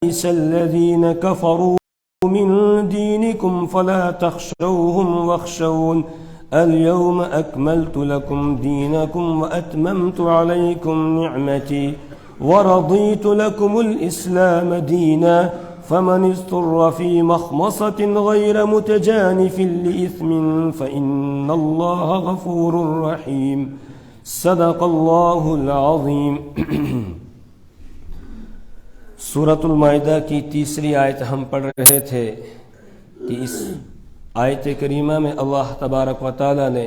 يئس الذين كفروا من دينكم فلا تخشوهم واخشون اليوم أكملت لكم دينكم وأتممت عليكم نعمتي ورضيت لكم الإسلام دينا فمن اضطر في مخمصة غير متجانف لإثم فإن الله غفور رحيم صدق الله العظيم. سورۃ المائدہ کی تیسری آیت ہم پڑھ رہے تھے کہ اس آیت کریمہ میں اللہ تبارک و تعالی نے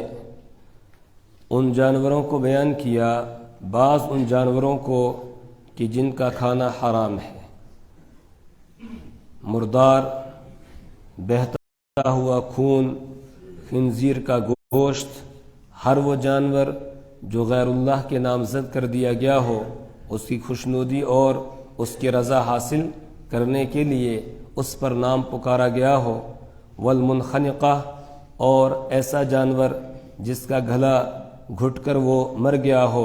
ان جانوروں کو بیان کیا، بعض ان جانوروں کو کہ جن کا کھانا حرام ہے، مردار، بہتا ہوا خون، خنزیر کا گوشت، ہر وہ جانور جو غیر اللہ کے نامزد کر دیا گیا ہو، اس کی خوشنودی اور اس کی رضا حاصل کرنے کے لیے اس پر نام پکارا گیا ہو، والمنخنقہ، اور ایسا جانور جس کا گلا گھٹ کر وہ مر گیا ہو،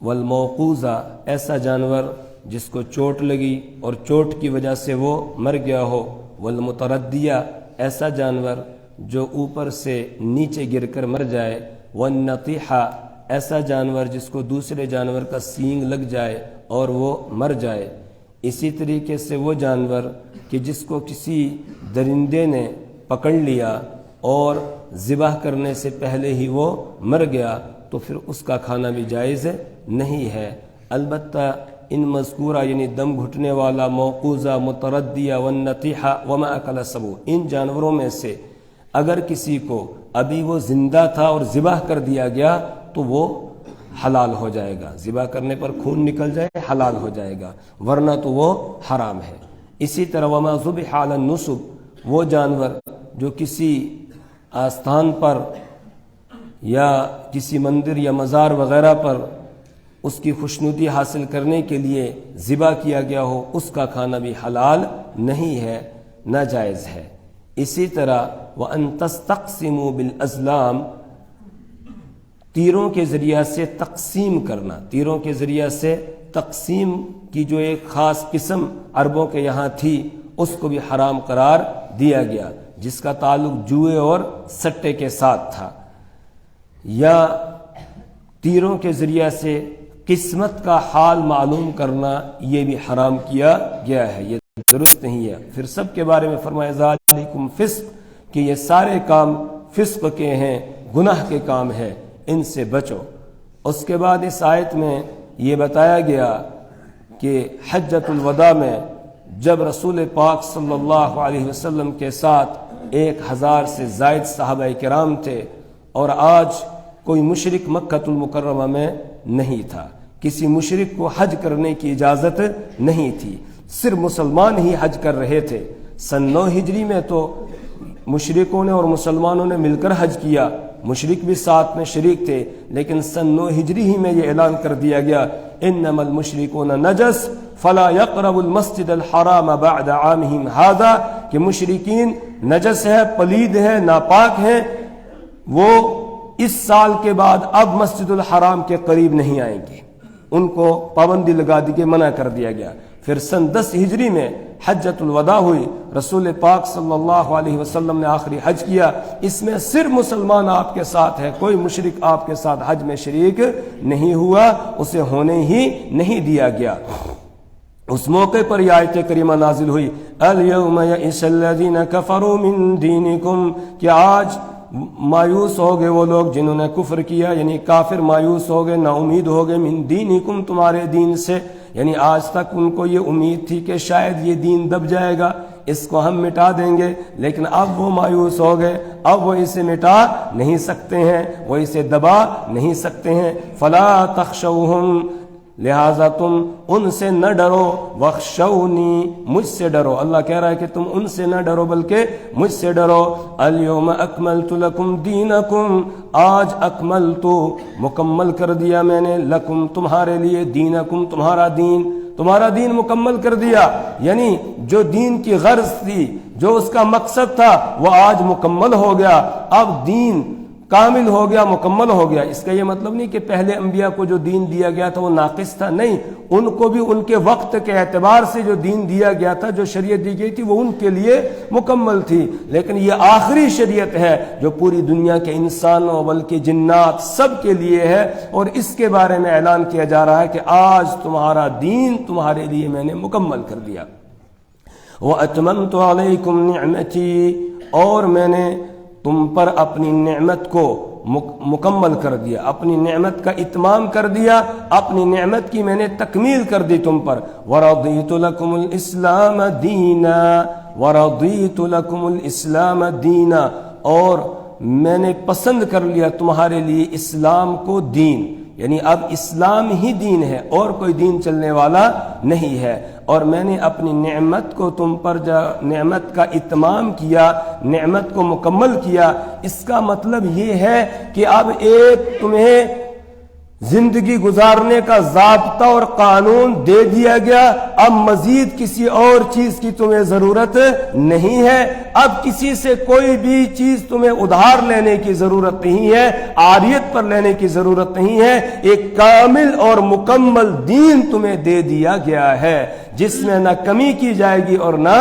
والموقوذہ، ایسا جانور جس کو چوٹ لگی اور چوٹ کی وجہ سے وہ مر گیا ہو، والمتردیہ، ایسا جانور جو اوپر سے نیچے گر کر مر جائے، والنطیحہ، ایسا جانور جس کو دوسرے جانور کا سینگ لگ جائے اور وہ مر جائے. اسی طریقے سے وہ جانور کہ جس کو کسی درندے نے پکڑ لیا اور ذبح کرنے سے پہلے ہی وہ مر گیا تو پھر اس کا کھانا بھی جائز نہیں ہے. البتہ ان مذکورہ یعنی دم گھٹنے والا، موقوذہ، متردیہ، والنطیحہ وما اکل السبع، ان جانوروں میں سے اگر کسی کو ابھی وہ زندہ تھا اور ذبح کر دیا گیا تو وہ حلال ہو جائے گا، ذبح کرنے پر خون نکل جائے حلال ہو جائے گا، ورنہ تو وہ حرام ہے. اسی طرح وما ذبح علی النصب، وہ جانور جو کسی آستان پر یا کسی مندر یا مزار وغیرہ پر اس کی خوشنودی حاصل کرنے کے لیے ذبح کیا گیا ہو، اس کا کھانا بھی حلال نہیں ہے، ناجائز ہے. اسی طرح وَأَن تَسْتَقْسِمُوا بِالْأَزْلَامِ، تیروں کے ذریعہ سے تقسیم کرنا، تیروں کے ذریعہ سے تقسیم کی جو ایک خاص قسم عربوں کے یہاں تھی اس کو بھی حرام قرار دیا گیا، جس کا تعلق جوئے اور سٹے کے ساتھ تھا. یا تیروں کے ذریعہ سے قسمت کا حال معلوم کرنا، یہ بھی حرام کیا گیا ہے، یہ درست نہیں ہے. پھر سب کے بارے میں فرمایا ذالکم فسق، کہ یہ سارے کام فسق کے ہیں، گناہ کے کام ہیں، ان سے بچو. اس کے بعد اس آیت میں یہ بتایا گیا کہ حجۃ الوداع میں جب رسول پاک صلی اللہ علیہ وسلم کے ساتھ 1000 سے زائد صحابہ کرام تھے اور آج کوئی مشرک مکۃ المکرمہ میں نہیں تھا، کسی مشرک کو حج کرنے کی اجازت نہیں تھی، صرف مسلمان ہی حج کر رہے تھے. سن 9 ہجری میں تو مشرکوں نے اور مسلمانوں نے مل کر حج کیا، مشرک بھی ساتھ میں شریک تھے، لیکن سن 9 ہجری ہی میں یہ اعلان کر دیا گیا انما المشرکون نجس فلا يقربوا المسجد الحرام بعد عامهم هذا، کہ مشرکین نجس ہے، پلید ہے، ناپاک ہیں، وہ اس سال کے بعد اب مسجد الحرام کے قریب نہیں آئیں گے، ان کو پابندی لگا دی کہ منع کر دیا گیا. پھر سن 10 ہجری میں حجۃ الوداع ہوئی، رسول پاک صلی اللہ علیہ وسلم نے آخری حج کیا، اس میں صرف مسلمان آپ کے ساتھ ہے، کوئی مشرک آپ کے ساتھ حج میں شریک نہیں ہوا، اسے ہونے ہی نہیں دیا گیا. اس موقع پر یہ آیت کریمہ نازل ہوئی الیوم یئس الذین کفروا من دینکم، کہ آج مایوس ہو گئے وہ لوگ جنہوں نے کفر کیا، یعنی کافر مایوس ہو گئے، نا امید ہو گئے، من دینکم، تمہارے دین سے. یعنی آج تک ان کو یہ امید تھی کہ شاید یہ دین دب جائے گا، اس کو ہم مٹا دیں گے، لیکن اب وہ مایوس ہو گئے، اب وہ اسے مٹا نہیں سکتے ہیں، وہ اسے دبا نہیں سکتے ہیں. فلا تخشوہم، لہٰذا تم ان سے نہ ڈرو، وخشونی، مجھ سے ڈرو. اللہ کہہ رہا ہے کہ تم ان سے نہ ڈرو بلکہ مجھ سے ڈرو. الیوم اکملت لکم دینکم، آج اکملت، مکمل کر دیا میں نے، لکم، تمہارے لیے، دینکم، تمہارا دین مکمل کر دیا. یعنی جو دین کی غرض تھی، جو اس کا مقصد تھا، وہ آج مکمل ہو گیا. اب دین کامل ہو گیا، مکمل ہو گیا۔ اس کا یہ مطلب نہیں کہ پہلے انبیاء کو جو دین دیا گیا تھا وہ ناقص تھا، نہیں، ان کو بھی ان کے وقت کے اعتبار سے جو دین دیا گیا تھا، جو شریعت دی گئی تھی، وہ ان کے لیے مکمل تھی، لیکن یہ آخری شریعت ہے جو پوری دنیا کے انسانوں بلکہ جنات سب کے لیے ہے، اور اس کے بارے میں اعلان کیا جا رہا ہے کہ آج تمہارا دین تمہارے لیے میں نے مکمل کر دیا۔ وَأَتْمَمْتُ عَلَيْكُمْ نِعْمَتِي، اور میں نے تم پر اپنی نعمت کو مکمل کر دیا، اپنی نعمت کا اتمام کر دیا، اپنی نعمت کی میں نے تکمیل کر دی تم پر۔ وَرَضِيتُ لَكُمُ الْإِسْلَامَ دِينًا، وَرَضِيتُ لَكُمُ الْإِسْلَامَ دِينًا، اور میں نے پسند کر لیا تمہارے لیے اسلام کو دین، یعنی اب اسلام ہی دین ہے اور کوئی دین چلنے والا نہیں ہے۔ اور میں نے اپنی نعمت کو تم پر نعمت کا اتمام کیا، نعمت کو مکمل کیا۔ اس کا مطلب یہ ہے کہ اب ایک تمہیں زندگی گزارنے کا ضابطہ اور قانون دے دیا گیا، اب مزید کسی اور چیز کی تمہیں ضرورت نہیں ہے، اب کسی سے کوئی بھی چیز تمہیں ادھار لینے کی ضرورت نہیں ہے، عاریت پر لینے کی ضرورت نہیں ہے، ایک کامل اور مکمل دین تمہیں دے دیا گیا ہے جس میں نہ کمی کی جائے گی اور نہ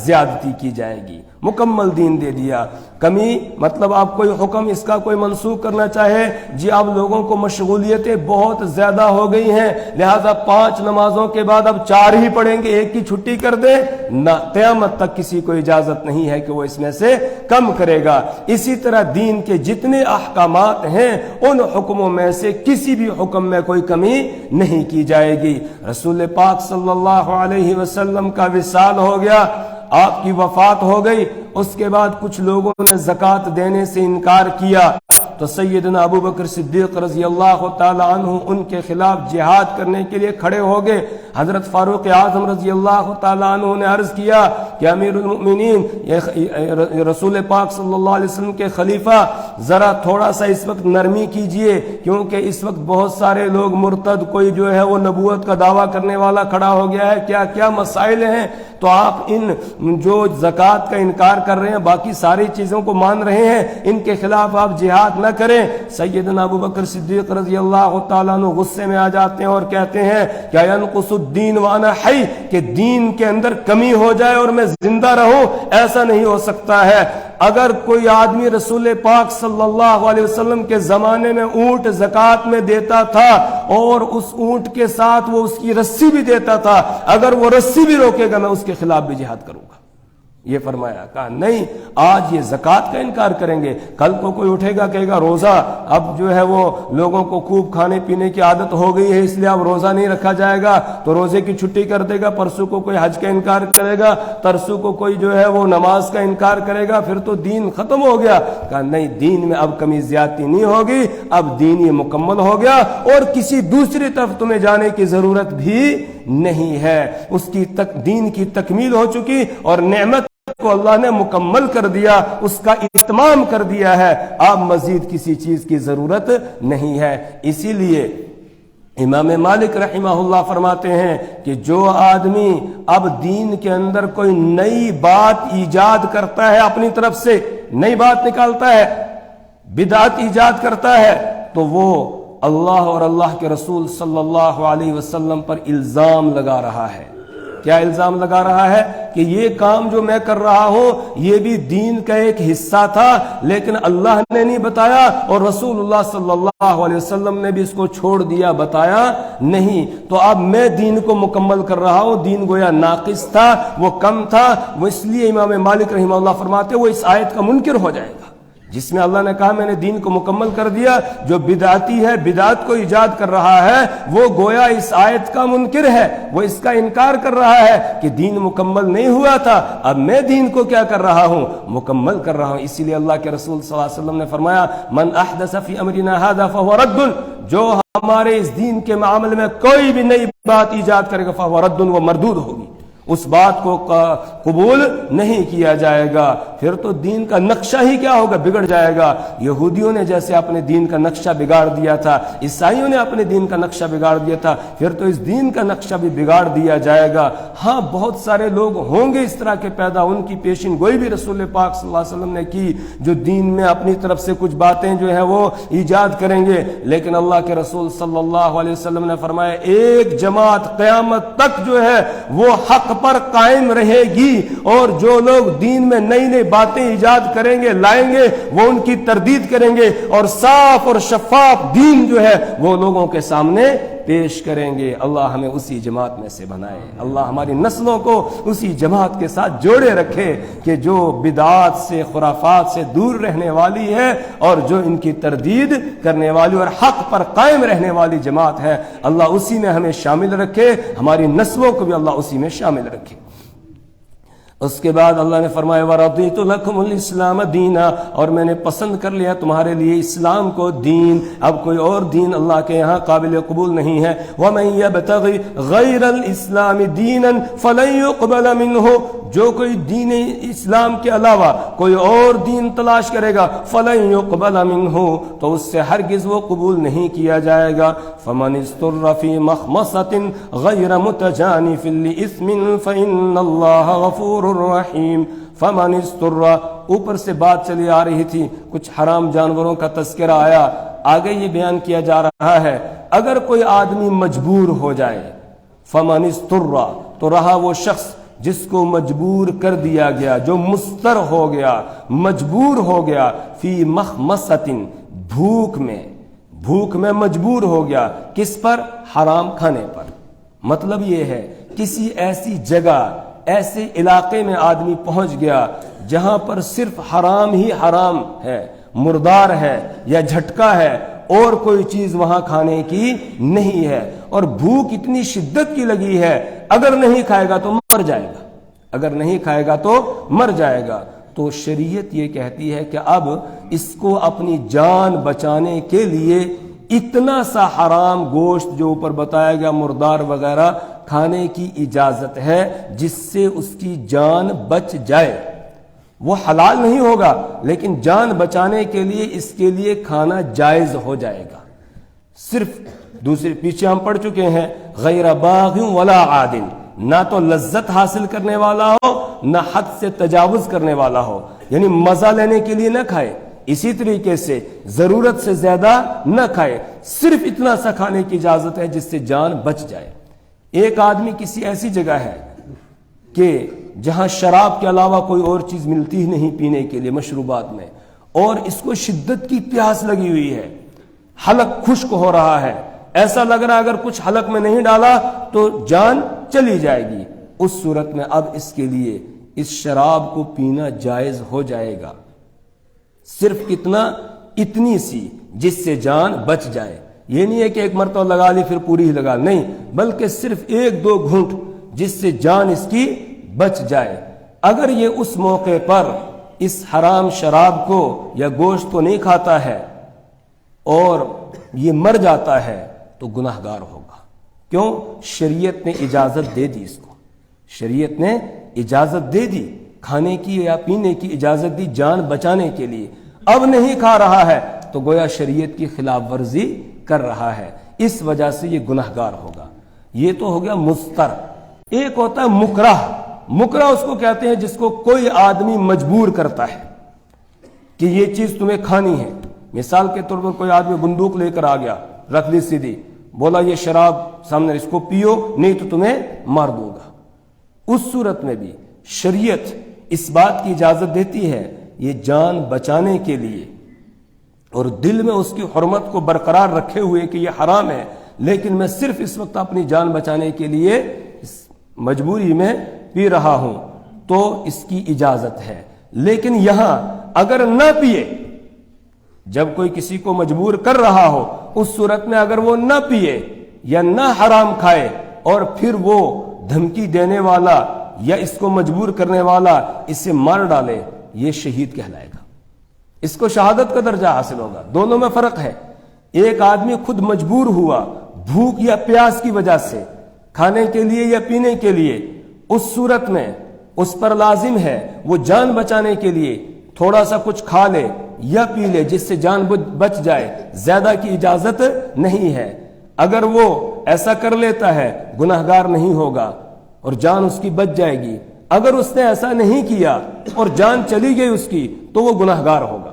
زیادتی کی جائے گی، مکمل دین دے دیا۔ کمی مطلب آپ کوئی حکم اس کا کوئی منسوخ کرنا چاہے، جی اب لوگوں کو مشغولیتیں بہت زیادہ ہو گئی ہیں، لہذا 5 نمازوں کے بعد اب 4 ہی پڑھیں گے، ایک کی چھٹی کر دیں، نہ، قیامت تک کسی کو اجازت نہیں ہے کہ وہ اس میں سے کم کرے گا۔ اسی طرح دین کے جتنے احکامات ہیں ان حکموں میں سے کسی بھی حکم میں کوئی کمی نہیں کی جائے گی۔ رسول پاک صلی اللہ علیہ وسلم کا وصال ہو گیا، آپ کی وفات ہو گئی، اس کے بعد کچھ لوگوں نے زکوٰۃ دینے سے انکار کیا تو سیدنا ابو بکر صدیق رضی اللہ تعالی عنہ ان کے خلاف جہاد کرنے کے لیے کھڑے ہو گئے۔ حضرت فاروق اعظم رضی اللہ تعالی عنہ نے عرض کیا کہ امیر المؤمنین، رسول پاک صلی اللہ علیہ وسلم کے خلیفہ، ذرا تھوڑا سا اس وقت نرمی کیجئے، کیونکہ اس وقت بہت سارے لوگ مرتد، کوئی جو ہے وہ نبوت کا دعویٰ کرنے والا کھڑا ہو گیا ہے، کیا کیا مسائل ہیں، تو آپ ان جو زکوٰۃ کا انکار کر رہے ہیں، باقی ساری چیزوں کو مان رہے ہیں، ان کے خلاف آپ جہاد نہ کریں۔ سیدنا ابو بکر صدیق رضی اللہ تعالیٰ عنہ غصے میں آ جاتے ہیں اور کہتے ہیں کہ ینقص الدین وانا حی، کہ دین کے اندر کمی ہو جائے اور میں زندہ رہوں، ایسا نہیں ہو سکتا ہے۔ اگر کوئی آدمی رسول پاک صلی اللہ علیہ وسلم کے زمانے میں اونٹ زکوٰۃ میں دیتا تھا اور اس اونٹ کے ساتھ وہ اس کی رسی بھی دیتا تھا، اگر وہ رسی بھی روکے گا میں اس کے خلاف بھی جہاد کروں گا، یہ فرمایا۔ کہا نہیں، آج یہ زکوٰۃ کا انکار کریں گے، کل کو کوئی اٹھے گا کہے گا روزہ، اب جو ہے وہ لوگوں کو خوب کھانے پینے کی عادت ہو گئی ہے اس لیے اب روزہ نہیں رکھا جائے گا، تو روزے کی چھٹی کر دے گا، پرسوں کو کوئی حج کا انکار کرے گا، ترسوں کو کوئی جو ہے وہ نماز کا انکار کرے گا، پھر تو دین ختم ہو گیا۔ کہا نہیں، دین میں اب کمی زیادتی نہیں ہوگی، اب دین یہ مکمل ہو گیا اور کسی دوسری طرف تمہیں جانے کی ضرورت بھی نہیں ہے، اس کی دین کی تکمیل ہو چکی اور نعمت کو اللہ نے مکمل کر دیا، اس کا اتمام کر دیا ہے، اب مزید کسی چیز کی ضرورت نہیں ہے۔ اسی لیے امام مالک رحمہ اللہ فرماتے ہیں کہ جو آدمی اب دین کے اندر کوئی نئی بات ایجاد کرتا ہے، اپنی طرف سے نئی بات نکالتا ہے، بدعت ایجاد کرتا ہے، تو وہ اللہ اور اللہ کے رسول صلی اللہ علیہ وسلم پر الزام لگا رہا ہے۔ کیا الزام لگا رہا ہے؟ کہ یہ کام جو میں کر رہا ہوں یہ بھی دین کا ایک حصہ تھا، لیکن اللہ نے نہیں بتایا اور رسول اللہ صلی اللہ علیہ وسلم نے بھی اس کو چھوڑ دیا، بتایا نہیں، تو اب میں دین کو مکمل کر رہا ہوں، دین گویا ناقص تھا، وہ کم تھا، وہ اس لیے امام مالک رحمہ اللہ فرماتے وہ اس آیت کا منکر ہو جائے گا جس میں اللہ نے کہا میں نے دین کو مکمل کر دیا۔ جو بدعتی ہے، بدعت کو ایجاد کر رہا ہے، وہ گویا اس آیت کا منکر ہے، وہ اس کا انکار کر رہا ہے کہ دین مکمل نہیں ہوا تھا، اب میں دین کو کیا کر رہا ہوں؟ مکمل کر رہا ہوں۔ اسی لیے اللہ کے رسول صلی اللہ علیہ وسلم نے فرمایا من احدث فی امرنا ھذا فهو رد، جو ہمارے اس دین کے معاملے میں کوئی بھی نئی بات ایجاد کرے گا فهو رد، وہ مردود ہوگی، اس بات کو قبول نہیں کیا جائے گا، پھر تو دین کا نقشہ ہی کیا ہوگا، بگڑ جائے گا۔ یہودیوں نے جیسے اپنے دین کا نقشہ بگاڑ دیا تھا، عیسائیوں نے اپنے دین کا نقشہ بگاڑ دیا تھا، پھر تو اس دین کا نقشہ بھی بگاڑ دیا جائے گا۔ ہاں بہت سارے لوگ ہوں گے اس طرح کے پیدا، ان کی پیشن گوئی بھی رسول پاک صلی اللہ علیہ وسلم نے کی، جو دین میں اپنی طرف سے کچھ باتیں جو ہیں وہ ایجاد کریں گے، لیکن اللہ کے رسول صلی اللہ علیہ وسلم نے فرمایا ایک جماعت قیامت تک جو ہے وہ حق پر قائم رہے گی، اور جو لوگ دین میں نئی نئی باتیں ایجاد کریں گے، لائیں گے، وہ ان کی تردید کریں گے، اور صاف اور شفاف دین جو ہے وہ لوگوں کے سامنے پیش کریں گے۔ اللہ ہمیں اسی جماعت میں سے بنائے، اللہ ہماری نسلوں کو اسی جماعت کے ساتھ جوڑے رکھے کہ جو بدعات سے، خرافات سے دور رہنے والی ہے، اور جو ان کی تردید کرنے والی اور حق پر قائم رہنے والی جماعت ہے، اللہ اسی میں ہمیں شامل رکھے، ہماری نسلوں کو بھی اللہ اسی میں شامل رکھے۔ اس کے بعد اللہ نے فرمایا وَرَضِيتُ لَكُمُ الْإِسْلَامَ دِينًا، اور میں نے پسند کر لیا تمہارے لیے اسلام کو دین، اب کوئی اور دین اللہ کے یہاں قابل قبول نہیں ہے۔ وَمَن يَبْتَغِ غَيْرَ الْإِسْلَامِ دِينًا فَلَن يُقْبَلَ مِنْهُ، جو کوئی دین اسلام کے علاوہ کوئی اور دین تلاش کرے گا، فَلَن يُقْبَلَ مِنْهُ، تو اس سے ہرگز وہ قبول نہیں کیا جائے گا۔ فَمَنِ اسْتُرَّ فِي مَخْمَصَةٍ غَيْرَ مُتَجَانِفٍ لِإِثْمٍ فَإِنَّ اللَّهَ غَفُورٌ الرحیم۔ فمن استر، اوپر سے بات چلی آ رہی تھی، کچھ حرام جانوروں کا تذکرہ آیا، آگے یہ بیان کیا جا رہا ہے اگر کوئی آدمی مجبور ہو جائے، فمن استر، تو رہا وہ شخص جس کو مجبور کر دیا گیا، جو مستر ہو گیا، مجبور ہو گیا، فی مخمصۃ، بھوک میں مجبور ہو گیا، کس پر؟ حرام کھانے پر۔ مطلب یہ ہے کسی ایسی جگہ، ایسے علاقے میں آدمی پہنچ گیا جہاں پر صرف حرام ہی حرام ہے، مردار ہے یا جھٹکا ہے، اور کوئی چیز وہاں کھانے کی نہیں ہے، اور بھوک اتنی شدت کی لگی ہے، اگر نہیں کھائے گا تو مر جائے گا، اگر نہیں کھائے گا تو مر جائے گا۔ تو شریعت یہ کہتی ہے کہ اب اس کو اپنی جان بچانے کے لیے اتنا سا حرام گوشت جو اوپر بتایا گیا، مردار وغیرہ، کھانے کی اجازت ہے جس سے اس کی جان بچ جائے۔ وہ حلال نہیں ہوگا لیکن جان بچانے کے لیے اس کے لیے کھانا جائز ہو جائے گا۔ صرف دوسرے پیچھے ہم پڑھ چکے ہیں، غیر باغ ولا عاد، نہ تو لذت حاصل کرنے والا ہو، نہ حد سے تجاوز کرنے والا ہو، یعنی مزہ لینے کے لیے نہ کھائے، اسی طریقے سے ضرورت سے زیادہ نہ کھائے، صرف اتنا سا کھانے کی اجازت ہے جس سے جان بچ جائے۔ ایک آدمی کسی ایسی جگہ ہے کہ جہاں شراب کے علاوہ کوئی اور چیز ملتی ہی نہیں پینے کے لیے، مشروبات میں، اور اس کو شدت کی پیاس لگی ہوئی ہے، حلق خشک ہو رہا ہے، ایسا لگ رہا ہے اگر کچھ حلق میں نہیں ڈالا تو جان چلی جائے گی، اس صورت میں اب اس کے لیے اس شراب کو پینا جائز ہو جائے گا۔ صرف کتنا؟ اتنی سی جس سے جان بچ جائے۔ یہ نہیں ہے کہ ایک مرتبہ لگا لی پھر پوری ہی لگا، نہیں، بلکہ صرف ایک دو گھونٹ جس سے جان اس کی بچ جائے۔ اگر یہ اس موقع پر اس حرام شراب کو یا گوشت کو نہیں کھاتا ہے اور یہ مر جاتا ہے تو گناہ گار ہوگا۔ کیوں؟ شریعت نے اجازت دے دی، اس کو شریعت نے اجازت دے دی، کھانے کی یا پینے کی اجازت دی جان بچانے کے لیے۔ اب نہیں کھا رہا ہے تو گویا شریعت کی خلاف ورزی کر رہا ہے، اس وجہ سے یہ گناہ گار ہوگا۔ یہ تو ہو گیا مستر۔ ایک ہوتا ہے مکرہ۔ مکرہ اس کو کہتے ہیں جس کو کوئی آدمی مجبور کرتا ہے کہ یہ چیز تمہیں کھانی ہے۔ مثال کے طور پر کوئی آدمی بندوق لے کر آ گیا، رکھ لی سیدھی، بولا یہ شراب سامنے، اس کو پیو نہیں تو تمہیں مار دوں گا۔ اس صورت میں بھی شریعت اس بات کی اجازت دیتی ہے، یہ جان بچانے کے لیے اور دل میں اس کی حرمت کو برقرار رکھے ہوئے کہ یہ حرام ہے، لیکن میں صرف اس وقت اپنی جان بچانے کے لیے اس مجبوری میں پی رہا ہوں، تو اس کی اجازت ہے۔ لیکن یہاں اگر نہ پیے، جب کوئی کسی کو مجبور کر رہا ہو، اس صورت میں اگر وہ نہ پیے یا نہ حرام کھائے اور پھر وہ دھمکی دینے والا یا اس کو مجبور کرنے والا اسے مار ڈالے، یہ شہید کہلائے گا، اس کو شہادت کا درجہ حاصل ہوگا۔ دونوں میں فرق ہے۔ ایک آدمی خود مجبور ہوا بھوک یا پیاس کی وجہ سے، کھانے کے لیے یا پینے کے لیے، اس صورت میں اس پر لازم ہے وہ جان بچانے کے لیے تھوڑا سا کچھ کھا لے یا پی لے جس سے جان بچ جائے، زیادہ کی اجازت نہیں ہے۔ اگر وہ ایسا کر لیتا ہے گناہگار نہیں ہوگا اور جان اس کی بچ جائے گی۔ اگر اس نے ایسا نہیں کیا اور جان چلی گئی اس کی تو وہ گناہگار ہوگا۔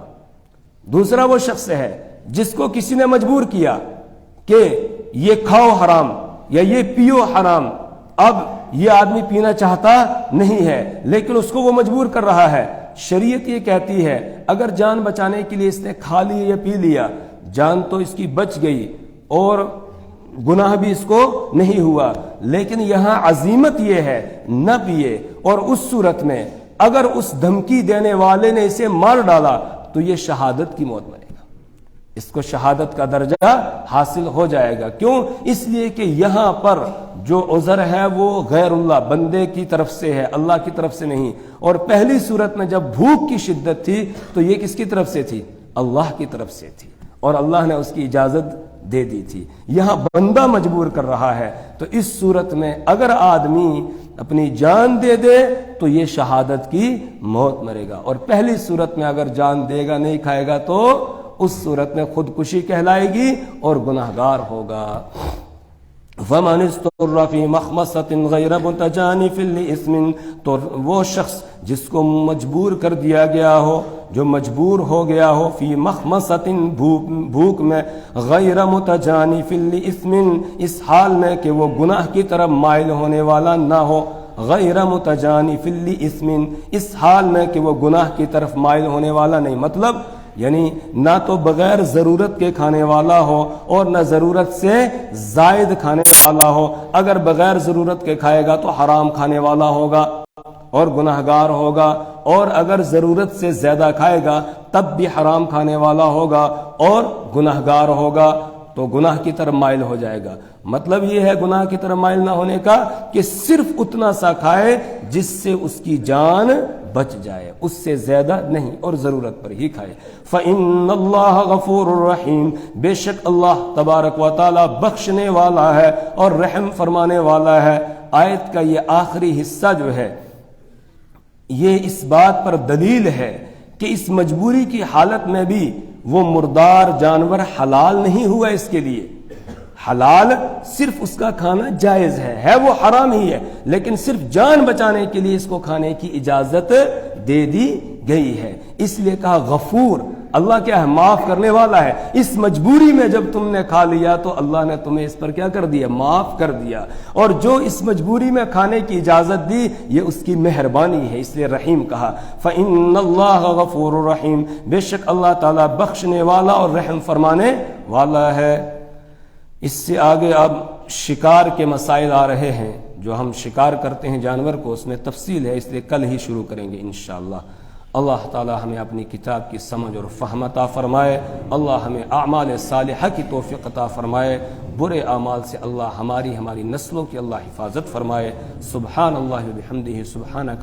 دوسرا وہ شخص ہے جس کو کسی نے مجبور کیا کہ یہ کھاؤ حرام یا یہ پیو حرام، اب یہ آدمی پینا چاہتا نہیں ہے لیکن اس کو وہ مجبور کر رہا ہے۔ شریعت یہ کہتی ہے اگر جان بچانے کے لیے اس نے کھا لیا یا پی لیا، جان تو اس کی بچ گئی اور گناہ بھی اس کو نہیں ہوا، لیکن یہاں عزیمت یہ ہے نہ پیے، اور اس صورت میں اگر اس دھمکی دینے والے نے اسے مار ڈالا تو یہ شہادت کی موت مرے گا، اس کو شہادت کا درجہ حاصل ہو جائے گا۔ کیوں؟ اس لیے کہ یہاں پر جو عذر ہے وہ غیر اللہ، بندے کی طرف سے ہے، اللہ کی طرف سے نہیں۔ اور پہلی صورت میں جب بھوک کی شدت تھی تو یہ کس کی طرف سے تھی؟ اللہ کی طرف سے تھی، اور اللہ نے اس کی اجازت دے دی تھی۔ یہاں بندہ مجبور کر رہا ہے، تو اس صورت میں اگر آدمی اپنی جان دے دے تو یہ شہادت کی موت مرے گا، اور پہلی صورت میں اگر جان دے گا نہیں کھائے گا تو اس صورت میں خودکشی کہلائے گی اور گناہگار ہوگا۔ فَمَنِ اسْتُرَّ فِي مَخْمَصَةٍ غَيْرَ مُتَجَانِفٍ لِإِثْمٍ، تو وہ شخص جس کو مجبور کر دیا گیا ہو، جو مجبور ہو گیا ہو، فی مخمصۃ بھوک میں، غیر متجانف لإثم، اس حال میں کہ وہ گناہ کی طرف مائل ہونے والا نہ ہو، غیر متجانف لإثم، اس حال میں کہ وہ گناہ کی طرف مائل ہونے والا نہیں، مطلب یعنی نہ تو بغیر ضرورت کے کھانے والا ہو اور نہ ضرورت سے زائد کھانے والا ہو۔ اگر بغیر ضرورت کے کھائے گا تو حرام کھانے والا ہوگا اور گناہگار ہوگا، اور اگر ضرورت سے زیادہ کھائے گا تب بھی حرام کھانے والا ہوگا اور گناہگار ہوگا، تو گناہ کی طرف مائل ہو جائے گا۔ مطلب یہ ہے گناہ کی طرف مائل نہ ہونے کا کہ صرف اتنا سا کھائے جس سے اس کی جان بچ جائے، اس سے زیادہ نہیں، اور ضرورت پر ہی کھائے۔ فَإِنَّ اللَّهَ غَفُورٌ رَحِيمٌ، بے شک اللہ تبارک و تعالی بخشنے والا ہے اور رحم فرمانے والا ہے۔ آیت کا یہ آخری حصہ جو ہے یہ اس بات پر دلیل ہے کہ اس مجبوری کی حالت میں بھی وہ مردار جانور حلال نہیں ہوا اس کے لیے۔ حلال صرف اس کا کھانا جائز ہے وہ حرام ہی ہے، لیکن صرف جان بچانے کے لیے اس کو کھانے کی اجازت دے دی گئی ہے۔ اس لیے کہا غفور، اللہ کیا ہے؟ معاف کرنے والا ہے۔ اس مجبوری میں جب تم نے کھا لیا تو اللہ نے تمہیں اس پر کیا کر دیا؟ معاف کر دیا، اور جو اس مجبوری میں کھانے کی اجازت دی یہ اس کی مہربانی ہے، اس لیے رحیم کہا۔ فَإِنَّ اللَّهَ غَفُورٌ رَحِيمٌ، بے شک اللہ تعالیٰ بخشنے والا اور رحم فرمانے والا ہے۔ اس سے آگے اب شکار کے مسائل آ رہے ہیں، جو ہم شکار کرتے ہیں جانور کو، اس میں تفصیل ہے، اس لیے کل ہی شروع کریں گے انشاءاللہ۔ اللہ تعالی ہمیں اپنی کتاب کی سمجھ اور فہم عطا فرمائے، اللہ ہمیں اعمال صالحہ کی توفیق عطا فرمائے، برے اعمال سے اللہ ہماری نسلوں کی اللہ حفاظت فرمائے۔ سبحان اللہ و بحمدہ، سبحانک